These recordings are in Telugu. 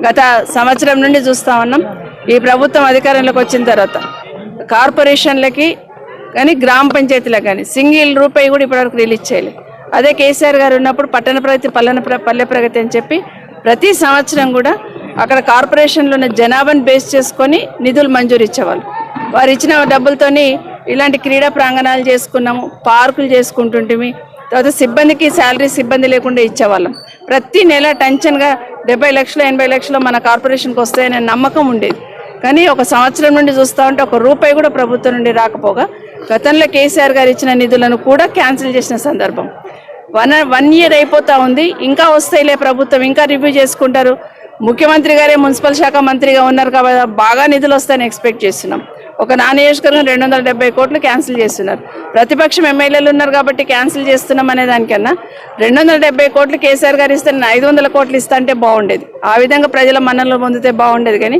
గత సంవత్సరం నుండి చూస్తూ ఉన్నాం. ఈ ప్రభుత్వం అధికారంలోకి వచ్చిన తర్వాత కార్పొరేషన్లకి కానీ గ్రామ పంచాయతీలకు కానీ సింగిల్ రూపాయి కూడా ఇప్పటివరకు రిలీజ్ చేయలేదు. అదే కేసీఆర్ గారు ఉన్నప్పుడు పట్టణ ప్రగతి పల్లె ప్రగతి అని చెప్పి ప్రతి సంవత్సరం కూడా అక్కడ కార్పొరేషన్లో ఉన్న జనాభాను బేస్ చేసుకొని నిధులు మంజూరు ఇచ్చేవాళ్ళు. వారు ఇచ్చిన డబ్బులతోని ఇలాంటి క్రీడా ప్రాంగణాలు చేసుకున్నాము, పార్కులు చేసుకుంటుంటిమి. తర్వాత సిబ్బందికి శాలరీ సిబ్బంది లేకుండా ఇచ్చేవాళ్ళం. ప్రతి నెల టెన్షన్గా 70 లక్షలు 80 లక్షలు మన కార్పొరేషన్కి వస్తాయనే నమ్మకం ఉండేది. కానీ ఒక సంవత్సరం నుండి చూస్తూ ఉంటే ఒక రూపాయి కూడా ప్రభుత్వం నుండి రాకపోగా గతంలో కేసీఆర్ గారు ఇచ్చిన నిధులను కూడా క్యాన్సిల్ చేసిన సందర్భం. 1 ఇయర్ అయిపోతూ ఉంది. ఇంకా వస్తాయిలే, ప్రభుత్వం ఇంకా రివ్యూ చేసుకుంటారు. ముఖ్యమంత్రి గారే మున్సిపల్ శాఖ మంత్రిగా ఉన్నారు కాబట్టి బాగా నిధులు వస్తాయని ఎక్స్పెక్ట్ చేస్తున్నాం. ఒక నా నియోజకవర్గం 270 కోట్లు క్యాన్సిల్ చేస్తున్నారు. ప్రతిపక్షం ఎమ్మెల్యేలు ఉన్నారు కాబట్టి క్యాన్సిల్ చేస్తున్నాం అనే దానికన్నా 270 కోట్లు కేసీఆర్ గారు ఇస్తే 500 కోట్లు ఇస్తా అంటే బాగుండేది. ఆ విధంగా ప్రజల మన్ననలు పొందితే బాగుండేది. కానీ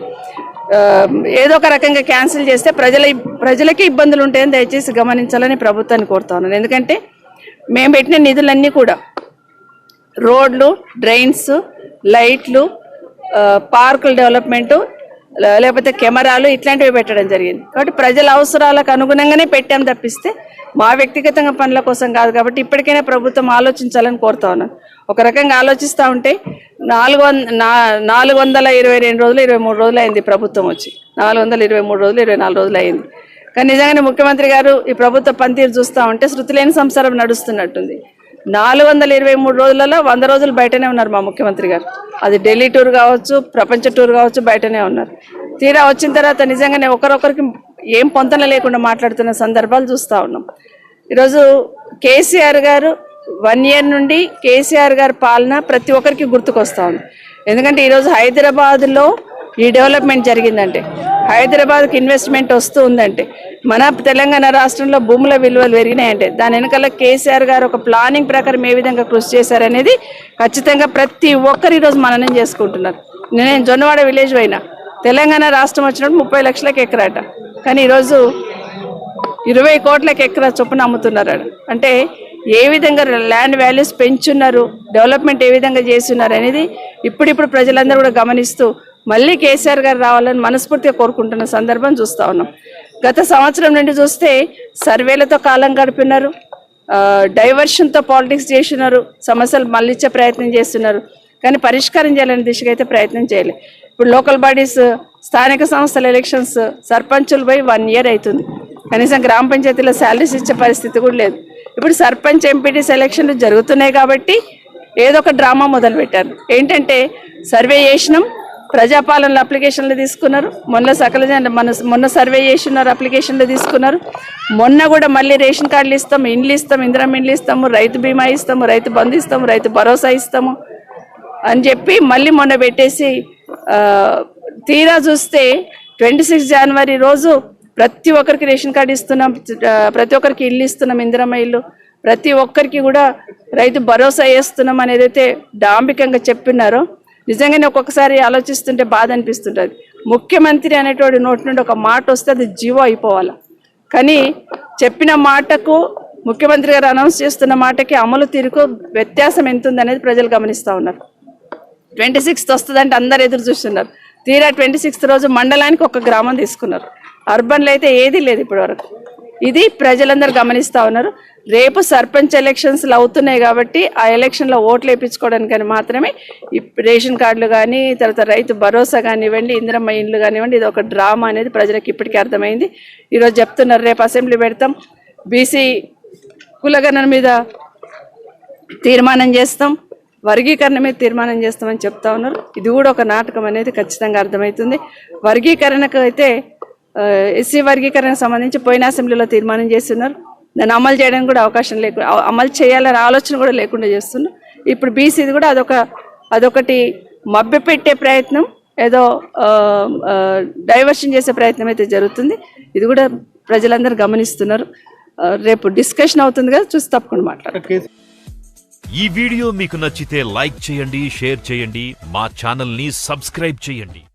ఏదో ఒక రకంగా క్యాన్సిల్ చేస్తే ప్రజలకి ఇబ్బందులు ఉంటాయని దయచేసి గమనించాలని ప్రభుత్వాన్ని కోరుతా ఉన్నాను. ఎందుకంటే మేము పెట్టిన నిధులన్నీ కూడా రోడ్లు, డ్రైన్స్, లైట్లు, పార్కుల డెవలప్మెంటు, లేకపోతే కెమెరాలు ఇట్లాంటివి పెట్టడం జరిగింది. కాబట్టి ప్రజల అవసరాలకు అనుగుణంగానే పెట్టాం తప్పిస్తే మా వ్యక్తిగతంగా పనుల కోసం కాదు. కాబట్టి ఇప్పటికైనా ప్రభుత్వం ఆలోచించాలని కోరుతా ఉన్నాను. ఒక రకంగా ఆలోచిస్తూ ఉంటే 422 రోజులు 23 రోజులు అయింది ప్రభుత్వం వచ్చి. 423 రోజులు 24 రోజులు అయింది. కానీ నిజంగానే ముఖ్యమంత్రి గారు ఈ ప్రభుత్వ పనితీరు చూస్తూ ఉంటే శృతిలేని సంసారం నడుస్తున్నట్టుంది. 423 రోజులలో 100 రోజులు బయటనే ఉన్నారు మా ముఖ్యమంత్రి గారు. అది ఢిల్లీ టూర్ కావచ్చు, ప్రపంచ టూర్ కావచ్చు, బయటనే ఉన్నారు. తీరా వచ్చిన తర్వాత నిజంగానే ఒకరొకరికి ఏం పొంతన లేకుండా మాట్లాడుతున్న సందర్భాలు చూస్తూ ఉన్నాం. ఈరోజు కేసీఆర్ గారు 1 ఇయర్ నుండి కేసీఆర్ గారి పాలన ప్రతి ఒక్కరికి గుర్తుకొస్తూ ఉంది. ఎందుకంటే ఈరోజు హైదరాబాద్లో ఈ డెవలప్మెంట్ జరిగిందంటే, హైదరాబాద్కి ఇన్వెస్ట్మెంట్ వస్తూ ఉందంటే, మన తెలంగాణ రాష్ట్రంలో భూముల విలువలు పెరిగినాయంటే దాని వెనకాల కేసీఆర్ గారు ఒక ప్లానింగ్ ప్రకారం ఏ విధంగా కృషి చేశారనేది ఖచ్చితంగా ప్రతి ఒక్కరు ఈరోజు మననం చేసుకుంటున్నారు. నేను జొన్నవాడ విలేజ్ పోయినా, తెలంగాణ రాష్ట్రం వచ్చినప్పుడు 30 లక్షలకు ఎకరాట, కానీ ఈరోజు 20 కోట్లకు ఎకరా చొప్పున అమ్ముతున్నారు. అంటే ఏ విధంగా ల్యాండ్ వాల్యూస్ పెంచున్నారు, డెవలప్మెంట్ ఏ విధంగా చేస్తున్నారు అనేది ఇప్పుడు ప్రజలందరూ కూడా గమనిస్తూ మళ్ళీ కేసీఆర్ గారు రావాలని మనస్ఫూర్తిగా కోరుకుంటున్న సందర్భం చూస్తూ ఉన్నాం. గత సంవత్సరం నుండి చూస్తే సర్వేలతో కాలం గడిపినారు, డైవర్షన్తో పాలిటిక్స్ చేస్తున్నారు, సమస్యలు మళ్ళిచ్చే ప్రయత్నం చేస్తున్నారు. కానీ పరిష్కారం చేయాలనే దిశగా అయితే ప్రయత్నం చేయలేదు. ఇప్పుడు లోకల్ బాడీస్, స్థానిక సంస్థల ఎలక్షన్స్, సర్పంచులు పోయి 1 ఇయర్ అవుతుంది. కనీసం గ్రామ పంచాయతీలో శాలరీస్ ఇచ్చే పరిస్థితి కూడా లేదు. ఇప్పుడు సర్పంచ్, ఎంపీటీస్ ఎలక్షన్లు జరుగుతున్నాయి కాబట్టి ఏదో ఒక డ్రామా మొదలుపెట్టారు. ఏంటంటే సర్వే చేసినాం, ప్రజాపాలనలో అప్లికేషన్లు తీసుకున్నారు, మొన్న సర్వే చేస్తున్నారు, అప్లికేషన్లు తీసుకున్నారు. మొన్న కూడా మళ్ళీ రేషన్ కార్డులు ఇస్తాము, ఇండ్లు ఇస్తాము, ఇందిరమ్మ ఇండ్లు ఇస్తాము, రైతు బీమా ఇస్తాము, రైతు బంధు ఇస్తాము, రైతు భరోసా ఇస్తాము అని చెప్పి మళ్ళీ మొన్న పెట్టేసి తీరా చూస్తే 26 జనవరి రోజు ప్రతి ఒక్కరికి రేషన్ కార్డు ఇస్తున్నాం, ప్రతి ఒక్కరికి ఇల్లు ఇస్తున్నాం, ఇందిరమ్మ ఇల్లు, ప్రతి ఒక్కరికి కూడా రైతు భరోసా వేస్తున్నాం అనేదైతే డాంబికంగా చెప్పినారో నిజంగానే ఒక్కొక్కసారి ఆలోచిస్తుంటే బాధ అనిపిస్తుంటుంది. ముఖ్యమంత్రి అనేటువంటి నోటి నుండి ఒక మాట వస్తే అది జీవో అయిపోవాలి. కానీ చెప్పిన మాటకు, ముఖ్యమంత్రి గారు అనౌన్స్ చేస్తున్న మాటకి అమలు తీరుకు వ్యత్యాసం ఎంత ఉందనేది ప్రజలు గమనిస్తూ ఉన్నారు. 26th వస్తుందంటే అందరు ఎదురు చూస్తున్నారు. తీరా 26th రోజు మండలానికి ఒక గ్రామం తీసుకున్నారు. అర్బన్లో అయితే ఏది లేదు ఇప్పటి వరకు. ఇది ప్రజలందరూ గమనిస్తూ ఉన్నారు. రేపు సర్పంచ్ ఎలక్షన్స్లు అవుతున్నాయి కాబట్టి ఆ ఎలక్షన్లో ఓట్లు వేయించుకోవడానికి మాత్రమే ఈ రేషన్ కార్డులు కానీ, తర్వాత రైతు భరోసా కానివ్వండి, ఇందిరమ్మ ఇండ్లు కానివ్వండి, ఇది ఒక డ్రామా అనేది ప్రజలకు ఇప్పటికీ అర్థమైంది. ఈరోజు చెప్తున్నారు రేపు అసెంబ్లీ పెడతాం, బీసీ కులగణన మీద తీర్మానం చేస్తాం, వర్గీకరణ మీద తీర్మానం చేస్తామని చెప్తా ఉన్నారు. ఇది కూడా ఒక నాటకం అనేది ఖచ్చితంగా అర్థమవుతుంది. వర్గీకరణకు అయితే ఎస్సీ వర్గీకరణకు సంబంధించి పోయిన అసెంబ్లీలో తీర్మానం చేస్తున్నారు. దాన్ని అమలు చేయడానికి కూడా అవకాశం లేకుండా, అమలు చేయాలనే ఆలోచన కూడా లేకుండా చేస్తున్నారు. ఇప్పుడు బీసీది కూడా అదొకటి మభ్యపెట్టే ప్రయత్నం, ఏదో డైవర్షన్ చేసే ప్రయత్నం అయితే జరుగుతుంది. ఇది కూడా ప్రజలందరూ గమనిస్తున్నారు. రేపు డిస్కషన్ అవుతుంది కదా, చూసి తప్పకుండా మాట్లాడతారు. ఈ వీడియో మీకు నచ్చితే లైక్ చేయండి, షేర్ చేయండి, మా ఛానల్ ని సబ్స్క్రైబ్ చేయండి.